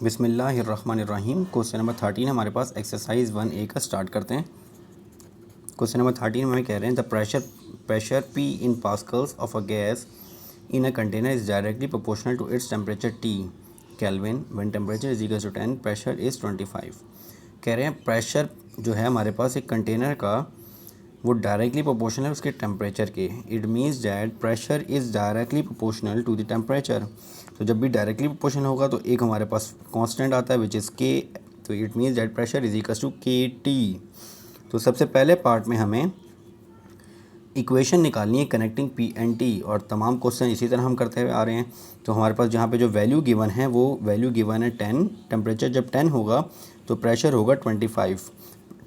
बिस्मिल्लाहिर्रहमानिर्रहीम। Question number 13 हमारे पास exercise 1A का स्टार्ट करते हैं। क्वेश्चन नंबर 13 में हमें कह रहे हैं the pressure P in pascals of a gas in a container is directly proportional to its temperature T kelvin when temperature is equal to 10 pressure is 25। कह रहे हैं प्रेशर जो है हमारे पास एक कंटेनर का वो डायरेक्टली प्रोपोर्शनल है उसके टेम्परेचर के। It means that pressure is directly proportional to the temperature. तो जब भी डायरेक्टली प्रोपोर्शनल होगा तो एक हमारे पास कांस्टेंट आता है विच इज़ के। तो it means that pressure is equal to K T. तो सबसे पहले पार्ट में हमें इक्वेशन निकालनी है कनेक्टिंग पी एंड टी, और तमाम क्वेश्चन इसी तरह हम करते हुए आ रहे हैं। तो हमारे पास जहाँ पे जो वैल्यू गिवन है वो वैल्यू गिवन है 10। टेम्परेचर जब 10 होगा तो प्रेशर होगा 25।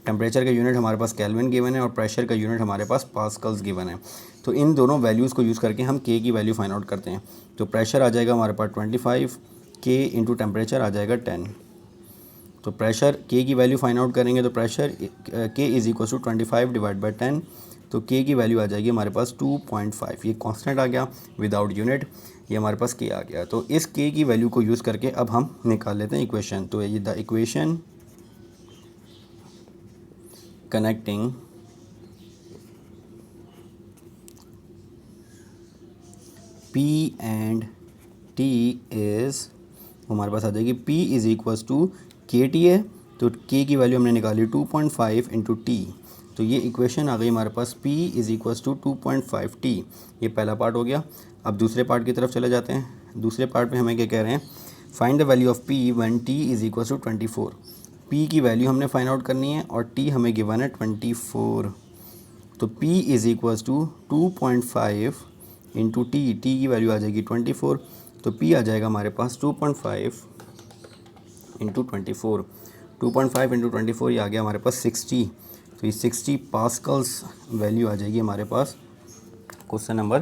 टेम्परेचर का यूनिट हमारे पास केल्विन गिवन है और प्रेशर का यूनिट हमारे पास पास्कल्स गिवन है। तो इन दोनों वैल्यूज़ को यूज़ करके हम के की वैल्यू फाइंड आउट करते हैं। तो प्रेशर आ जाएगा हमारे पास 25, के इंटू टेम्परेचर आ जाएगा 10। तो प्रेशर के की वैल्यू फाइंड आउट करेंगे तो pressure K is equal to 25 divide by 10। तो के की वैल्यू आ जाएगी हमारे पास 2.5। ये कांस्टेंट आ गया विदाउट यूनिट, ये हमारे पास के आ गया। तो इस के की वैल्यू को यूज़ करके अब हम निकाल लेते हैं इक्वेशन। तो ये the equation connecting P and T is हमारे पास आ जाएगी P is equals to K T है। तो K की वैल्यू हमने निकाली 2.5 इंटू टी। तो ये इक्वेशन आ गई हमारे पास P is equals to 2.5 T. ये पहला पार्ट हो गया। अब दूसरे पार्ट की तरफ चले जाते हैं। दूसरे पार्ट में हमें क्या कह रहे हैं, find the value of P when T is equals to 24। P की वैल्यू हमने फाइंड आउट करनी है और T हमें गिवन है 24। तो P is equals to 2.5 into T की वैल्यू आ जाएगी 24। तो P आ जाएगा हमारे पास 2.5 इंटू 24। 2.5 इंटू 24 ये आ गया हमारे पास 60। तो ये 60 पास्कल्स वैल्यू आ जाएगी हमारे पास क्वेश्चन नंबर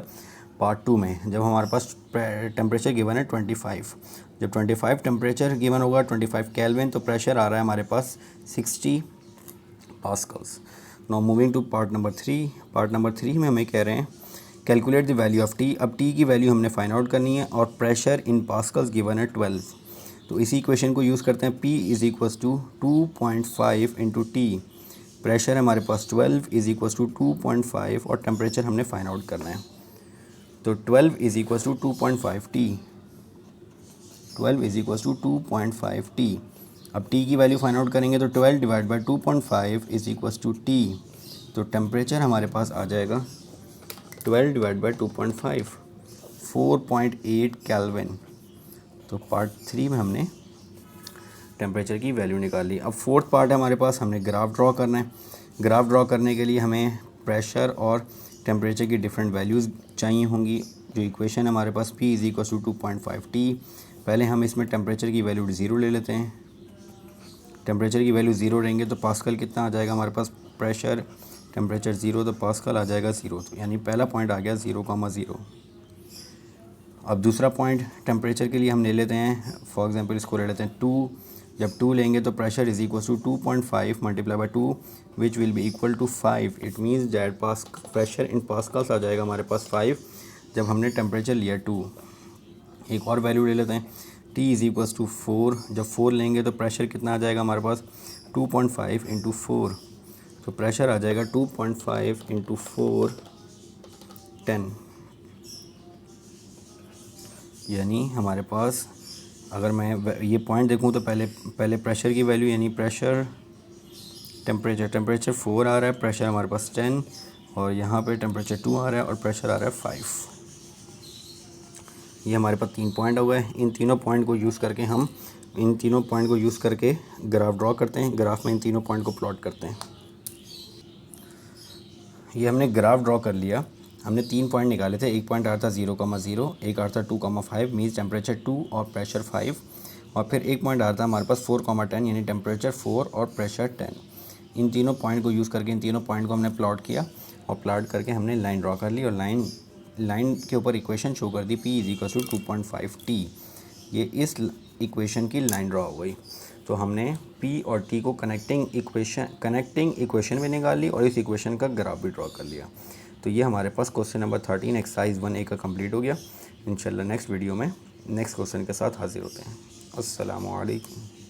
पार्ट 2 में। जब हमारे पास टेम्परेचर गिवन है 25, जब 25 टेम्परेचर गिवन होगा 25 केल्विन, तो प्रेशर आ रहा है हमारे पास 60 pascals. Now moving to part number 3। Part number 3 में हमें कह रहे हैं calculate the value of T. अब टी की वैल्यू हमने फाइंड आउट करनी है और प्रेशर इन पास्कल्स गिवन है 12। तो इसी इक्वेशन को यूज़ करते हैं। P is equals to 2.5 into T. Pressure हमारे पास 12 इज़ इक्वल्स टू 2.5 और टेम्परेचर हमने फाइंड आउट करना है। तो 12 is equals to 2.5 T. 12 is equals to 2.5 T. अब टी की वैल्यू फाइंड आउट करेंगे तो 12 divide by 2.5 is equals to T. तो टेम्परेचर हमारे पास आ जाएगा 12 डिवाइड बाई 2.5 4.8 केल्विन। तो पार्ट 3 में हमने टेम्परेचर की वैल्यू निकाली। अब फोर्थ पार्ट है हमारे पास, हमने ग्राफ ड्रॉ करना है। ग्राफ ड्रॉ करने के लिए हमें प्रेशर और टेम्परेचर की डिफरेंट वैल्यूज़ चाहिए होंगी। जो इक्वेशन है हमारे पास P is equal to 2.5 T. पहले हम इसमें टेम्परेचर की वैल्यू 0 ले लेते हैं। टेम्परेचर की वैल्यू 0 रहेंगे तो पास्कल कितना आ जाएगा हमारे पास, प्रेशर टेम्परेचर 0 तो पास्कल आ जाएगा 0। तो यानी पहला पॉइंट आ गया 0,0। अब दूसरा पॉइंट टेम्परेचर के लिए हम ले लेते हैं, फॉर एग्जांपल इसको ले लेते हैं 2। जब 2 लेंगे तो pressure is equal to 2.5 multiply by 2 which will be equal to 5। It means that pressure in pascals आ जाएगा हमारे पास 5 जब हमने टेम्परेचर लिया 2। एक और वैल्यू ले लेते हैं, T इज़ इक्वल टू 4। जब 4 लेंगे तो प्रेशर कितना आ जाएगा हमारे पास 2.5 इंटू 4। तो प्रेशर आ जाएगा 2.5 इंटू 4 10। यानी हमारे पास अगर मैं ये पॉइंट देखूँ तो पहले प्रेशर की वैल्यू यानी प्रेशर टेम्परेचर 4 आ रहा है, प्रेशर हमारे पास 10 और यहाँ पे टेम्परेचर 2 आ रहा है और प्रेशर आ रहा है 5। ये हमारे पास 3 पॉइंट हो गए। इन तीनों पॉइंट को यूज़ करके ग्राफ ड्रॉ करते हैं। ग्राफ में इन तीनों पॉइंट को प्लॉट करते हैं। ये हमने ग्राफ ड्रॉ कर लिया। हमने 3 पॉइंट निकाले थे। एक पॉइंट आ रहा था 0,0, एक आ रहा था 2,5 मीन्स टेम्परेचर 2 और प्रेशर 5, और फिर एक पॉइंट आ रहा था हमारे पास 4,10 यानी टेम्परेचर 4 और प्रेशर 10। इन तीनों पॉइंट को यूज़ करके इन तीनों पॉइंट को हमने प्लॉट किया और प्लॉट करके हमने लाइन ड्रॉ कर ली और लाइन के ऊपर इक्वेशन शो कर दी P is equal to 2.5 T. ये इस इक्वेशन की लाइन ड्रॉ हो गई। तो हमने P और T को कनेक्टिंग इक्वेशन भी निकाल ली और इस इक्वेशन का ग्राफ भी ड्रॉ कर लिया। तो ये हमारे पास क्वेश्चन नंबर 13 एक्सरसाइज 1A का कंप्लीट हो गया। इंशाल्लाह नेक्स्ट वीडियो में नेक्स्ट क्वेश्चन के साथ हाजिर होते हैं। अस्सलामु अलैकुम।